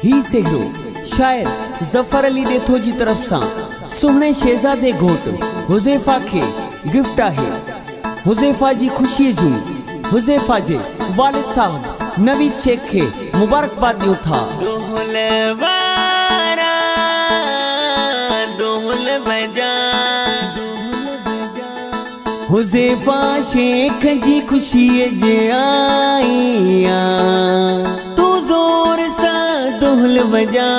ही सेहरो शायर जफर अली देथो जी तरफ सा सुहणे शहजादे घोट हुज़ैफा के गिफ्ट है। हुज़ैफा जी खुशी जूं हुज़ैफा जे वालिद साहब नवीद शेख के मुबारकबाद ॾियो था। हुज़ैफा शेख जी खुशी जे आईया तू जोर सा दुहल बजा।